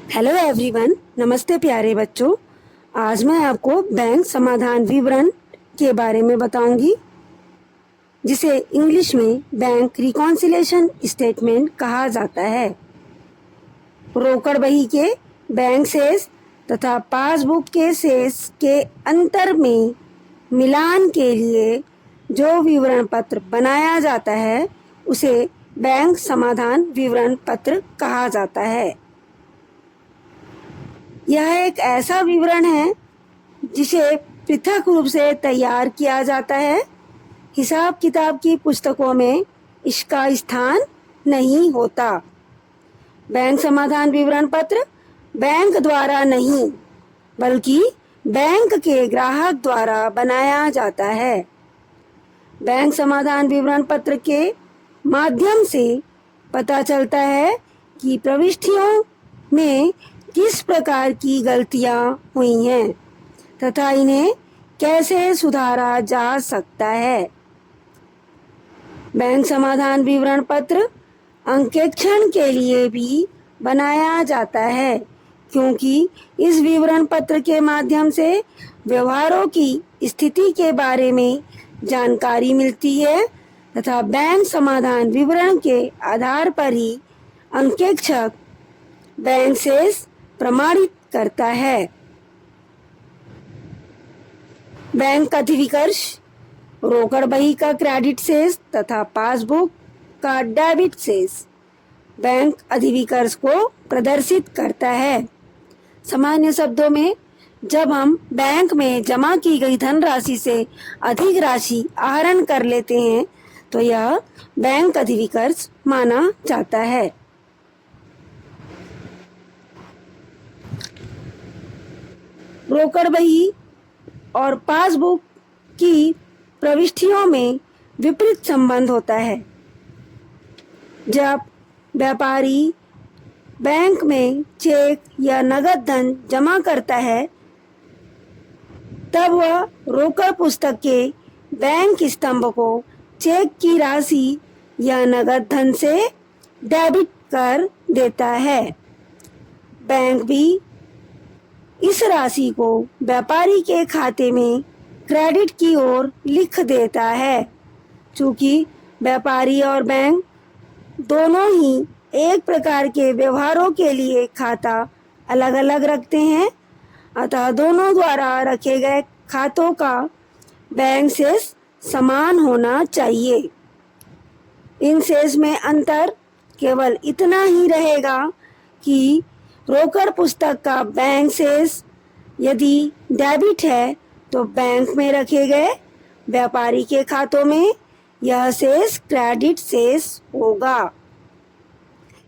Hello everyone, नमस्ते प्यारे बच्चों। आज मैं आपको बैंक समाधान विवरण के बारे में बताऊंगी, जिसे इंग्लिश में बैंक रिकॉन्सिलिएशन स्टेटमेंट कहा जाता है। रोकड़ बही के बैंक शेष तथा पासबुक के शेष के अंतर में मिलान के लिए जो विवरण पत्र बनाया जाता है उसे बैंक समाधान विवरण पत्र कहा जाता है। यह एक ऐसा विवरण है जिसे पृथक रूप से तैयार किया जाता है। हिसाब किताब की पुस्तकों में इसका स्थान नहीं होता। बैंक समाधान विवरण पत्र बैंक द्वारा नहीं बल्कि बैंक के ग्राहक द्वारा बनाया जाता है। बैंक समाधान विवरण पत्र के माध्यम से पता चलता है कि प्रविष्टियों में किस प्रकार की गलतियां हुई हैं तथा इन्हें कैसे सुधारा जा सकता है। बैंक समाधान विवरण पत्र अंकेक्षण के लिए भी बनाया जाता है, क्योंकि इस विवरण पत्र के माध्यम से व्यवहारों की स्थिति के बारे में जानकारी मिलती है तथा बैंक समाधान विवरण के आधार पर ही अंकेक्षक बैंक शेष प्रमाणित करता है। बैंक अधिविकर्ष रोकड़ बही का क्रेडिट शेष तथा पासबुक का डेबिट शेष बैंक अधिविकर्ष को प्रदर्शित करता है। सामान्य शब्दों में, जब हम बैंक में जमा की गई धनराशि से अधिक राशि आहरण कर लेते हैं तो यह बैंक अधिविकर्ष माना जाता है। रोकड़ बही और पासबुक की प्रविष्टियों में विपरीत संबंध होता है। जब व्यापारी बैंक में चेक या नगद धन जमा करता है तब वह रोकड़ पुस्तक के बैंक स्तंभ को चेक की राशि या नगद धन से डेबिट कर देता है। बैंक भी इस राशि को व्यापारी के खाते में क्रेडिट की ओर लिख देता है। चूंकि व्यापारी और बैंक दोनों ही एक प्रकार के व्यवहारों के लिए खाता अलग अलग रखते हैं, अतः दोनों द्वारा रखे गए खातों का बैंक शेष समान होना चाहिए। इन शेष में अंतर केवल इतना ही रहेगा कि रोकड़ पुस्तक का बैंक शेष यदि डेबिट है तो बैंक में रखे गए व्यापारी के खातों में यह शेष क्रेडिट शेष होगा।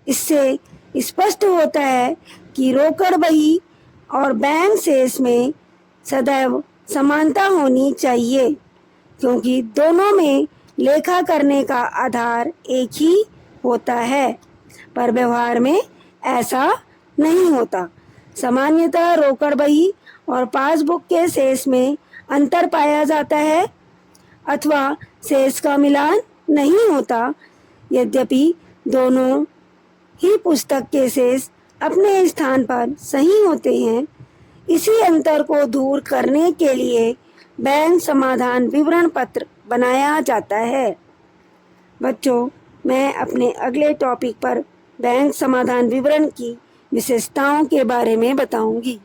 इससे स्पष्ट होता है कि रोकड़ बही और बैंक शेष में सदैव समानता होनी चाहिए, क्योंकि दोनों में लेखा करने का आधार एक ही होता है, पर व्यवहार में ऐसा नहीं होता। सामान्यतः रोकड़ बही और पासबुक के शेष में अंतर पाया जाता है अथवा शेष का मिलान नहीं होता। यद्यपि दोनों ही पुस्तक के शेष अपने स्थान पर सही होते हैं, इसी अंतर को दूर करने के लिए बैंक समाधान विवरण पत्र बनाया जाता है। बच्चों, मैं अपने अगले टॉपिक पर बैंक समाधान विवरण की विशेषताओं के बारे में बताऊंगी।